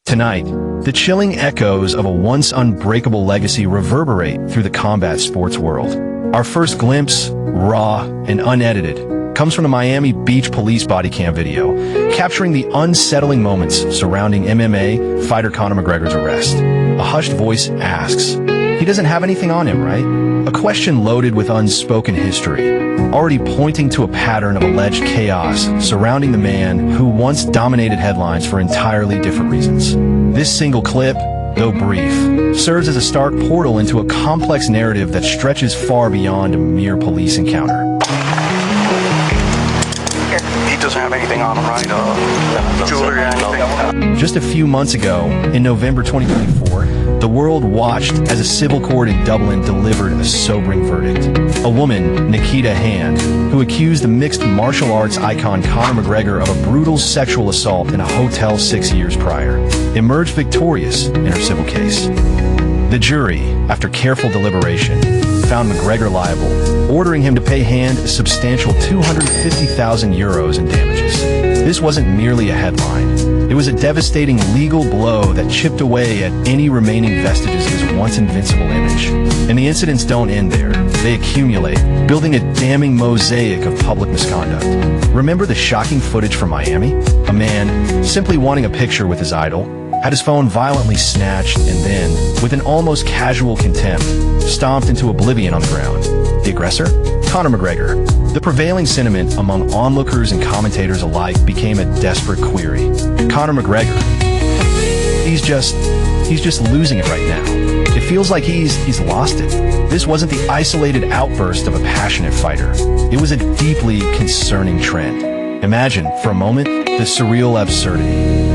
Tonight, the chilling echoes of a once unbreakable legacy reverberate through the combat sports world. Our first glimpse, raw and unedited, comes from the Miami Beach police body cam video, capturing the unsettling moments surrounding MMA fighter Conor McGregor's arrest. A hushed voice asks, "He doesn't have anything on him, right?" A question loaded with unspoken history, already pointing to a pattern of alleged chaos surrounding the man who once dominated headlines for entirely different reasons. This single clip, though brief, serves as a stark portal into a complex narrative that stretches far beyond a mere police encounter. He doesn't have anything on him, right? Jewelry or anything? Just a few months ago, in November 2024, the world watched as a civil court in Dublin delivered a sobering verdict. A woman, Nikita Hand, who accused the mixed martial arts icon Conor McGregor of a brutal sexual assault in a hotel 6 years prior, emerged victorious in her civil case. The jury, after careful deliberation, found McGregor liable, ordering him to pay Hand a substantial €250,000 in damages. This wasn't merely a headline. It was a devastating legal blow that chipped away at any remaining vestiges of his once invincible image. And the incidents don't end there. They accumulate, building a damning mosaic of public misconduct. Remember the shocking footage from Miami? A man, simply wanting a picture with his idol, had his phone violently snatched and then, with an almost casual contempt, stomped into oblivion on the ground. The aggressor? Conor McGregor. The prevailing sentiment among onlookers and commentators alike became a desperate query. Conor McGregor. He's just losing it right now. It feels like he's lost it. This wasn't the isolated outburst of a passionate fighter. It was a deeply concerning trend. Imagine, for a moment, the surreal absurdity.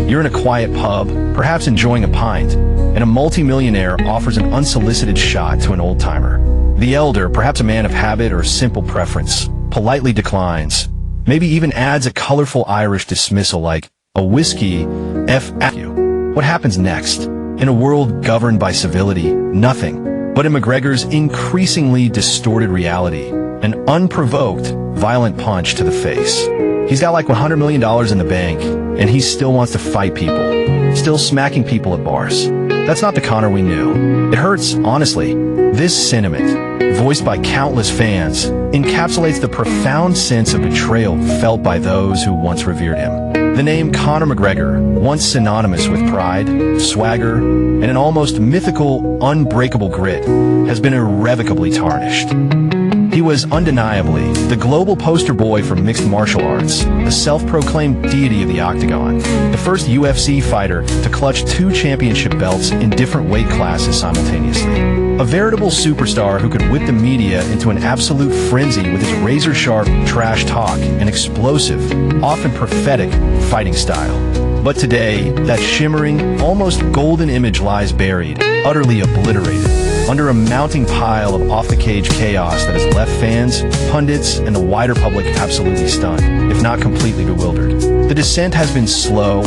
You're in a quiet pub, perhaps enjoying a pint, and a multimillionaire offers an unsolicited shot to an old-timer. The elder, perhaps a man of habit or simple preference, politely declines, maybe even adds a colorful Irish dismissal like, "A whiskey, F you." What happens next? In a world governed by civility, nothing. But in McGregor's increasingly distorted reality, an unprovoked, violent punch to the face. He's got like $100 million in the bank, and he still wants to fight people, still smacking people at bars. That's not the Conor we knew. It hurts, honestly. This sentiment, voiced by countless fans, encapsulates the profound sense of betrayal felt by those who once revered him. The name Conor McGregor, once synonymous with pride, swagger, and an almost mythical, unbreakable grit, has been irrevocably tarnished. He was undeniably the global poster boy for mixed martial arts, the self-proclaimed deity of the octagon, the first UFC fighter to clutch 2 championship belts in different weight classes simultaneously. A veritable superstar who could whip the media into an absolute frenzy with his razor-sharp trash talk and explosive, often prophetic, fighting style. But today, that shimmering, almost golden image lies buried, utterly obliterated, under a mounting pile of off-the-cage chaos that has left fans, pundits, and the wider public absolutely stunned, if not completely bewildered. The descent has been slow,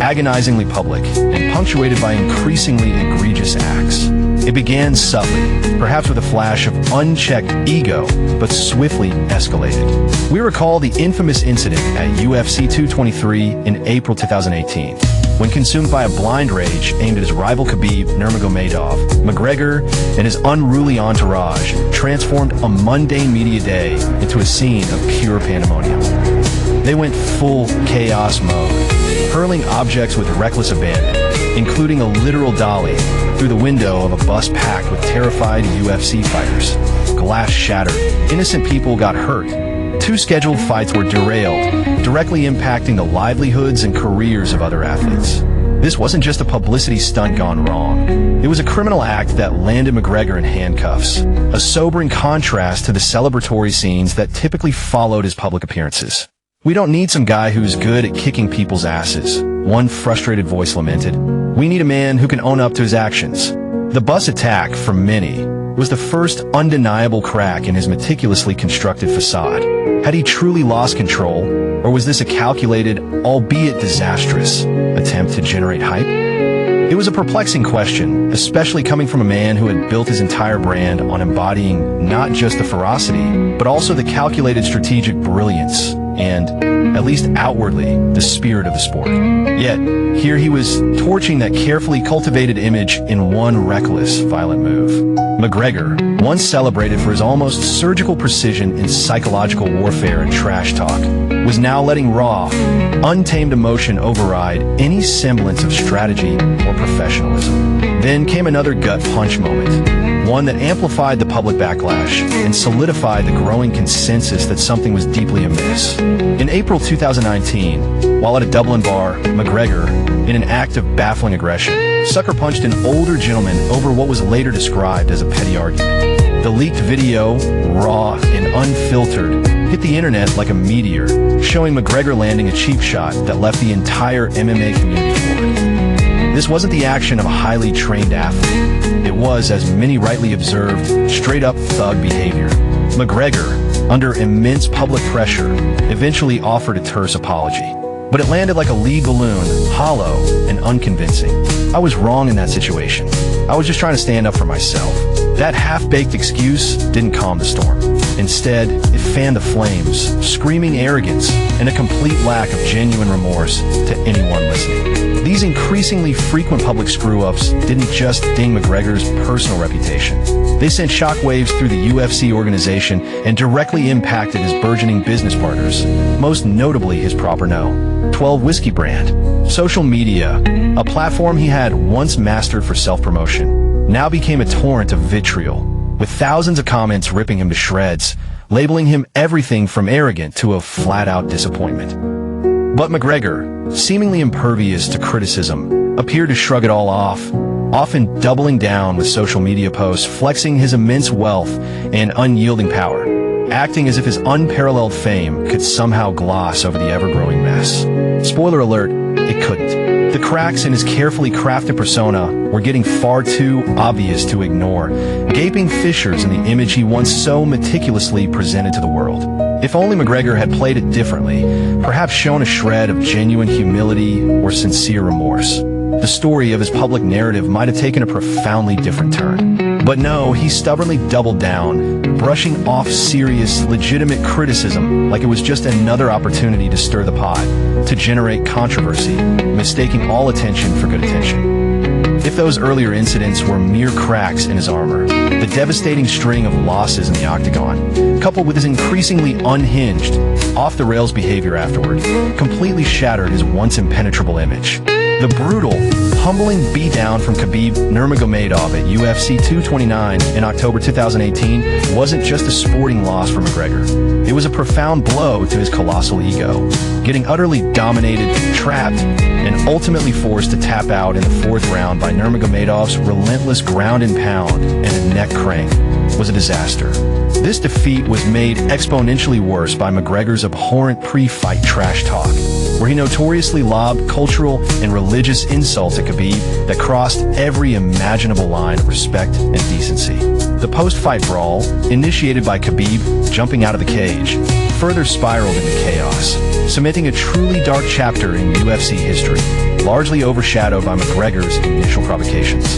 agonizingly public, and punctuated by increasingly egregious acts. It began subtly, perhaps with a flash of unchecked ego, but swiftly escalated. We recall the infamous incident at UFC 223 in April 2018. When consumed by a blind rage aimed at his rival Khabib Nurmagomedov, McGregor and his unruly entourage transformed a mundane media day into a scene of pure pandemonium. They went full chaos mode, hurling objects with reckless abandon, including a literal dolly through the window of a bus packed with terrified UFC fighters. Glass shattered. Innocent people got hurt. 2 scheduled fights were derailed, directly impacting the livelihoods and careers of other athletes. This wasn't just a publicity stunt gone wrong. It was a criminal act that landed McGregor in handcuffs, a sobering contrast to the celebratory scenes that typically followed his public appearances. "We don't need some guy who's good at kicking people's asses," one frustrated voice lamented. "We need a man who can own up to his actions." The bus attack, for many, was the first undeniable crack in his meticulously constructed facade. Had he truly lost control, or was this a calculated, albeit disastrous, attempt to generate hype? It was a perplexing question, especially coming from a man who had built his entire brand on embodying not just the ferocity, but also the calculated strategic brilliance and, at least outwardly, the spirit of the sport. Yet, here he was torching that carefully cultivated image in one reckless, violent move. McGregor, once celebrated for his almost surgical precision in psychological warfare and trash talk, was now letting raw, untamed emotion override any semblance of strategy or professionalism. Then came another gut punch moment, one that amplified the public backlash and solidified the growing consensus that something was deeply amiss. In April 2019, while at a Dublin bar, McGregor, in an act of baffling aggression, sucker punched an older gentleman over what was later described as a petty argument. The leaked video, raw and unfiltered, hit the internet like a meteor, showing McGregor landing a cheap shot that left the entire MMA community floored. This wasn't the action of a highly trained athlete. It was, as many rightly observed, straight-up thug behavior. McGregor, under immense public pressure, eventually offered a terse apology. But it landed like a lead balloon, hollow and unconvincing. I was wrong in that situation. I was just trying to stand up for myself. That half-baked excuse didn't calm the storm. Instead, it fanned the flames, screaming arrogance and a complete lack of genuine remorse to anyone listening. These increasingly frequent public screw-ups didn't just ding McGregor's personal reputation. They sent shockwaves through the UFC organization and directly impacted his burgeoning business partners, most notably his proper no. 12 Whiskey brand. Social media, a platform he had once mastered for self-promotion, now became a torrent of vitriol, with thousands of comments ripping him to shreds, labeling him everything from arrogant to a flat-out disappointment. But McGregor, seemingly impervious to criticism, appeared to shrug it all off, often doubling down with social media posts, flexing his immense wealth and unyielding power, acting as if his unparalleled fame could somehow gloss over the ever-growing mess. Spoiler alert, it couldn't. The cracks in his carefully crafted persona were getting far too obvious to ignore, gaping fissures in the image he once so meticulously presented to the world. If only McGregor had played it differently, perhaps shown a shred of genuine humility or sincere remorse, the story of his public narrative might have taken a profoundly different turn. But no, he stubbornly doubled down, brushing off serious, legitimate criticism like it was just another opportunity to stir the pot, to generate controversy, mistaking all attention for good attention. If those earlier incidents were mere cracks in his armor, the devastating string of losses in the octagon, coupled with his increasingly unhinged, off-the-rails behavior afterward, completely shattered his once impenetrable image. The brutal, humbling beatdown from Khabib Nurmagomedov at UFC 229 in October 2018 wasn't just a sporting loss for McGregor. It was a profound blow to his colossal ego. Getting utterly dominated, trapped, and ultimately forced to tap out in the fourth round by Nurmagomedov's relentless ground and pound and a neck crank was a disaster. This defeat was made exponentially worse by McGregor's abhorrent pre-fight trash talk, where he notoriously lobbed cultural and religious insults at Khabib that crossed every imaginable line of respect and decency. The post-fight brawl, initiated by Khabib jumping out of the cage, further spiraled into chaos, cementing a truly dark chapter in UFC history, largely overshadowed by McGregor's initial provocations.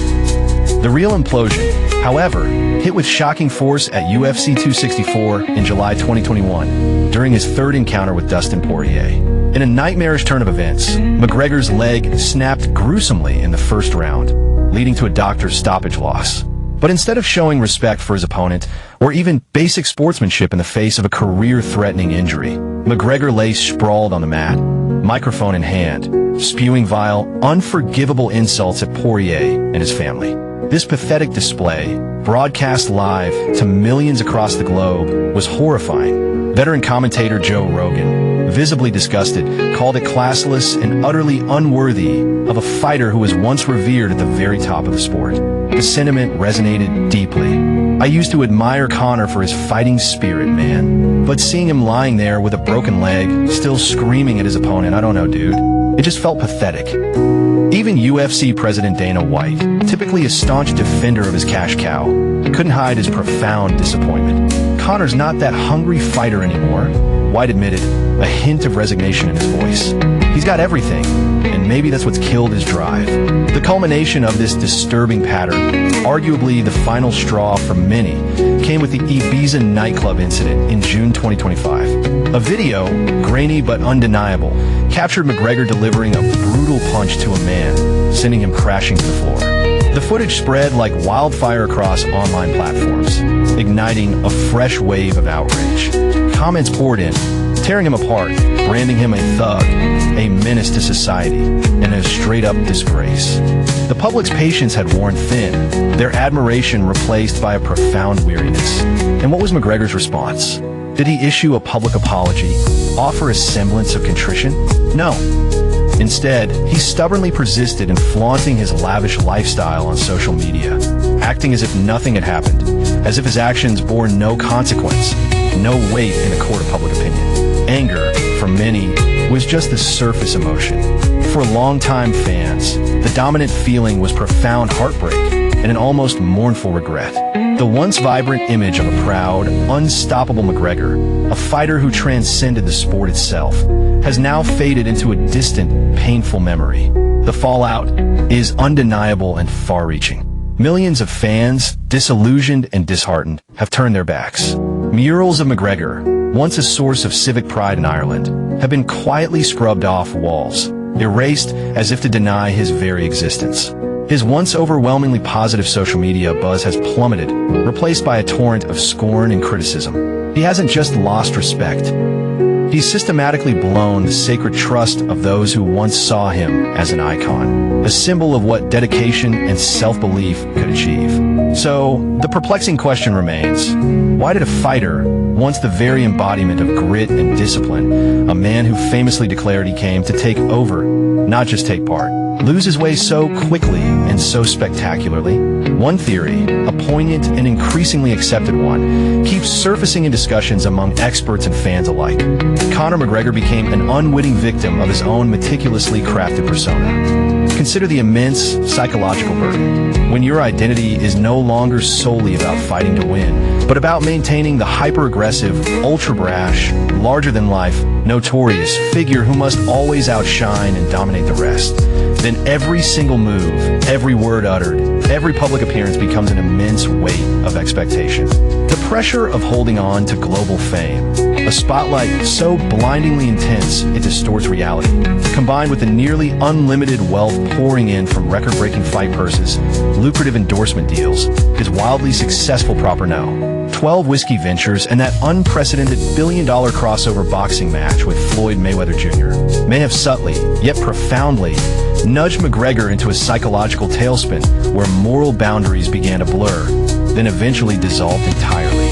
The real implosion, however, hit with shocking force at UFC 264 in July 2021, during his third encounter with Dustin Poirier. In a nightmarish turn of events, McGregor's leg snapped gruesomely in the first round, leading to a doctor's stoppage loss. But instead of showing respect for his opponent, or even basic sportsmanship in the face of a career-threatening injury, McGregor lay sprawled on the mat, microphone in hand, spewing vile, unforgivable insults at Poirier and his family. This pathetic display, broadcast live to millions across the globe, was horrifying. Veteran commentator Joe Rogan, visibly disgusted, called it classless and utterly unworthy of a fighter who was once revered at the very top of the sport. The sentiment resonated deeply. I used to admire Conor for his fighting spirit, man. But seeing him lying there with a broken leg, still screaming at his opponent, I don't know, dude. It just felt pathetic. Even UFC President Dana White, typically a staunch defender of his cash cow, couldn't hide his profound disappointment. Conor's not that hungry fighter anymore, White admitted, a hint of resignation in his voice. He's got everything, and maybe that's what's killed his drive. The culmination of this disturbing pattern, arguably the final straw for many, came with the Ibiza nightclub incident in June 2025. A video, grainy but undeniable, captured McGregor delivering a brutal punch to a man, sending him crashing to the floor. The footage spread like wildfire across online platforms, igniting a fresh wave of outrage. Comments poured in, tearing him apart, branding him a thug, a menace to society, and a straight-up disgrace. The public's patience had worn thin, their admiration replaced by a profound weariness. And what was McGregor's response? Did he issue a public apology, offer a semblance of contrition? No. Instead, he stubbornly persisted in flaunting his lavish lifestyle on social media, acting as if nothing had happened, as if his actions bore no consequence, no weight in a court of public opinion. Anger, for many, was just the surface emotion. For longtime fans, the dominant feeling was profound heartbreak and an almost mournful regret. The once vibrant image of a proud, unstoppable McGregor, a fighter who transcended the sport itself, has now faded into a distant, painful memory. The fallout is undeniable and far-reaching. Millions of fans, disillusioned and disheartened, have turned their backs. Murals of McGregor, once a source of civic pride in Ireland, have been quietly scrubbed off walls, erased as if to deny his very existence. His once overwhelmingly positive social media buzz has plummeted, replaced by a torrent of scorn and criticism. He hasn't just lost respect. He's systematically blown the sacred trust of those who once saw him as an icon, a symbol of what dedication and self-belief could achieve. So, the perplexing question remains, why did a fighter, once the very embodiment of grit and discipline, a man who famously declared he came to take over, not just take part, lose his way so quickly and so spectacularly? One theory, a poignant and increasingly accepted one, keeps surfacing in discussions among experts and fans alike. Conor McGregor became an unwitting victim of his own meticulously crafted persona. Consider the immense psychological burden. When your identity is no longer solely about fighting to win, but about maintaining the hyper-aggressive, ultra-brash, larger-than-life, notorious figure who must always outshine and dominate the rest, then every single move, every word uttered, every public appearance becomes an immense weight of expectation. The pressure of holding on to global fame, a spotlight so blindingly intense it distorts reality, combined with the nearly unlimited wealth pouring in from record-breaking fight purses, lucrative endorsement deals, his wildly successful proper no, 12 whiskey ventures, and that unprecedented billion-dollar crossover boxing match with Floyd Mayweather Jr. may have subtly, yet profoundly, nudged McGregor into a psychological tailspin where moral boundaries began to blur, then eventually dissolved entirely.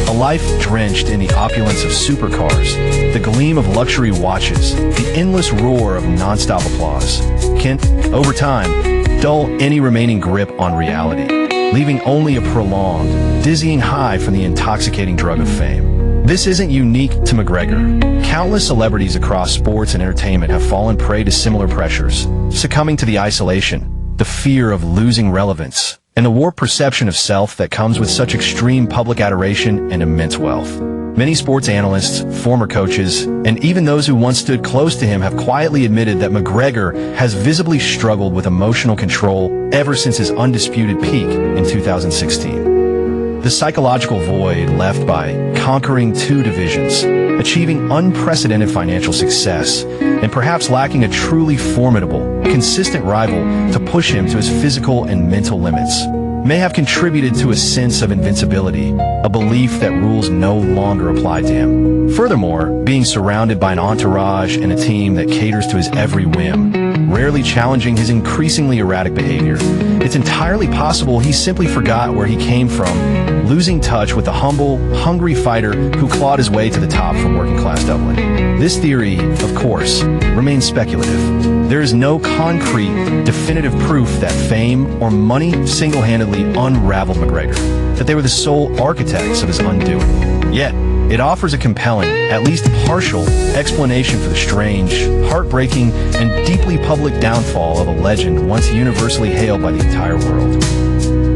A life drenched in the opulence of supercars, the gleam of luxury watches, the endless roar of non-stop applause, can, over time, dull any remaining grip on reality, leaving only a prolonged, dizzying high from the intoxicating drug of fame. This isn't unique to McGregor. Countless celebrities across sports and entertainment have fallen prey to similar pressures, succumbing to the isolation, the fear of losing relevance, and the warped perception of self that comes with such extreme public adoration and immense wealth. Many sports analysts, former coaches, and even those who once stood close to him have quietly admitted that McGregor has visibly struggled with emotional control ever since his undisputed peak in 2016. The psychological void left by conquering 2 divisions, achieving unprecedented financial success, and perhaps lacking a truly formidable, consistent rival to push him to his physical and mental limits, may have contributed to a sense of invincibility, a belief that rules no longer apply to him. Furthermore, being surrounded by an entourage and a team that caters to his every whim, rarely challenging his increasingly erratic behavior, it's entirely possible he simply forgot where he came from, losing touch with the humble, hungry fighter who clawed his way to the top from working-class Dublin. This theory, of course, remains speculative. There is no concrete, definitive proof that fame or money single-handedly unraveled McGregor, that they were the sole architects of his undoing. Yet, it offers a compelling, at least partial, explanation for the strange, heartbreaking, and deeply public downfall of a legend once universally hailed by the entire world.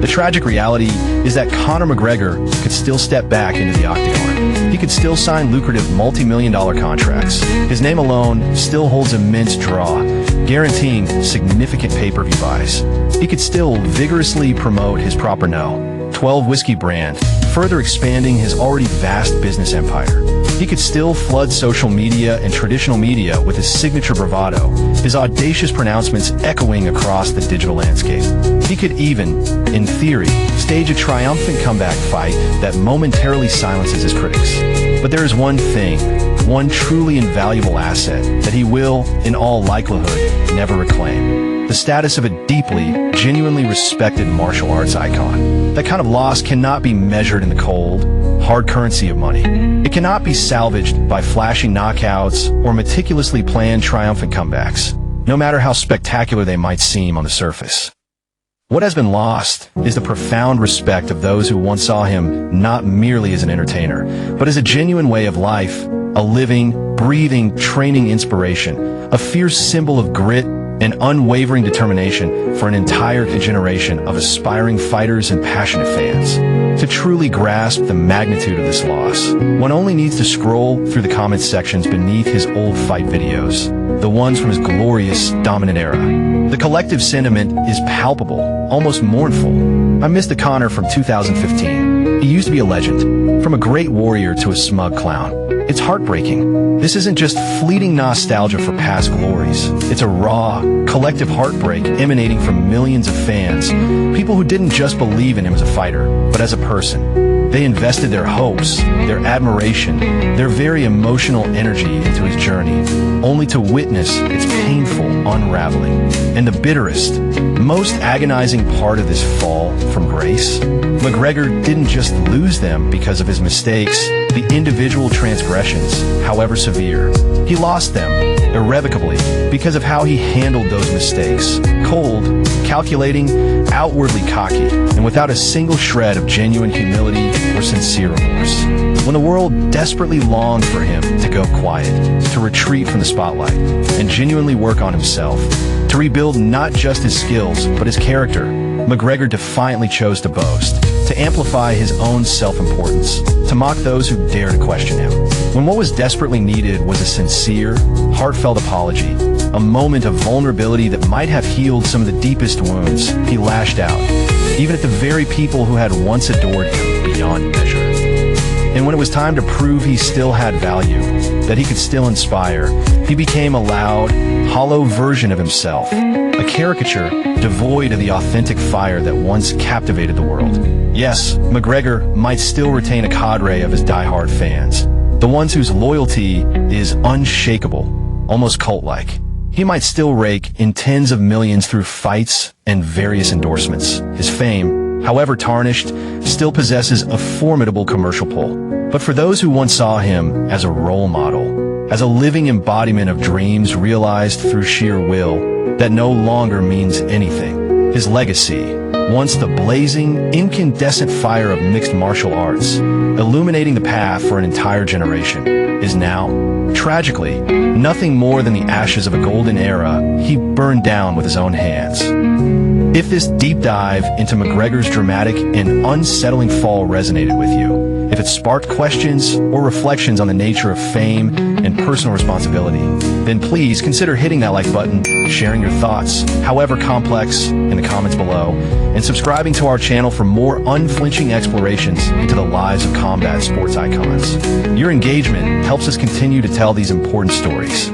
The tragic reality is that Conor McGregor could still step back into the octagon. He could still sign lucrative multi-million-dollar contracts. His name alone still holds immense draw, guaranteeing significant pay-per-view buys. He could still vigorously promote his proper no, 12 whiskey brand, further expanding his already vast business empire. He could still flood social media and traditional media with his signature bravado, his audacious pronouncements echoing across the digital landscape. He could even, in theory, stage a triumphant comeback fight that momentarily silences his critics. But there is one thing, one truly invaluable asset that he will, in all likelihood, never reclaim. The status of a deeply, genuinely respected martial arts icon. That kind of loss cannot be measured in the cold, hard currency of money. It cannot be salvaged by flashy knockouts or meticulously planned triumphant comebacks, no matter how spectacular they might seem on the surface. What has been lost is the profound respect of those who once saw him not merely as an entertainer, but as a genuine way of life, a living, breathing, training inspiration, a fierce symbol of grit and unwavering determination for an entire generation of aspiring fighters and passionate fans. To truly grasp the magnitude of this loss, one only needs to scroll through the comment sections beneath his old fight videos, the ones from his glorious, dominant era. The collective sentiment is palpable, almost mournful. I miss the Conor from 2015. He used to be a legend, from a great warrior to a smug clown. It's heartbreaking. This isn't just fleeting nostalgia for past glories. It's a raw, collective heartbreak emanating from millions of fans, people who didn't just believe in him as a fighter, but as a person. They invested their hopes, their admiration, their very emotional energy into his journey, only to witness its painful unraveling. And the bitterest, most agonizing part of this fall from grace, McGregor didn't just lose them because of his mistakes, the individual transgressions, however severe. He lost them, irrevocably, because of how he handled those mistakes. Cold, calculating, outwardly cocky, and without a single shred of genuine humility or sincere remorse. When the world desperately longed for him to go quiet, to retreat from the spotlight, and genuinely work on himself, to rebuild not just his skills, but his character, McGregor defiantly chose to boast, to amplify his own self-importance, to mock those who dare to question him. When what was desperately needed was a sincere, heartfelt apology, a moment of vulnerability that might have healed some of the deepest wounds, he lashed out, even at the very people who had once adored him beyond measure. And when it was time to prove he still had value, that he could still inspire, he became a loud, hollow version of himself, a caricature devoid of the authentic fire that once captivated the world. Yes, McGregor might still retain a cadre of his die-hard fans, the ones whose loyalty is unshakable, almost cult-like. He might still rake in tens of millions through fights and various endorsements. His fame, however tarnished, still possesses a formidable commercial pull. But for those who once saw him as a role model, as a living embodiment of dreams realized through sheer will, that no longer means anything. His legacy, once the blazing, incandescent fire of mixed martial arts, illuminating the path for an entire generation, is now, tragically, nothing more than the ashes of a golden era he burned down with his own hands. If this deep dive into McGregor's dramatic and unsettling fall resonated with you, if it sparked questions or reflections on the nature of fame and personal responsibility, then please consider hitting that like button, sharing your thoughts, however complex, in the comments below, and subscribing to our channel for more unflinching explorations into the lives of combat sports icons. Your engagement helps us continue to tell these important stories.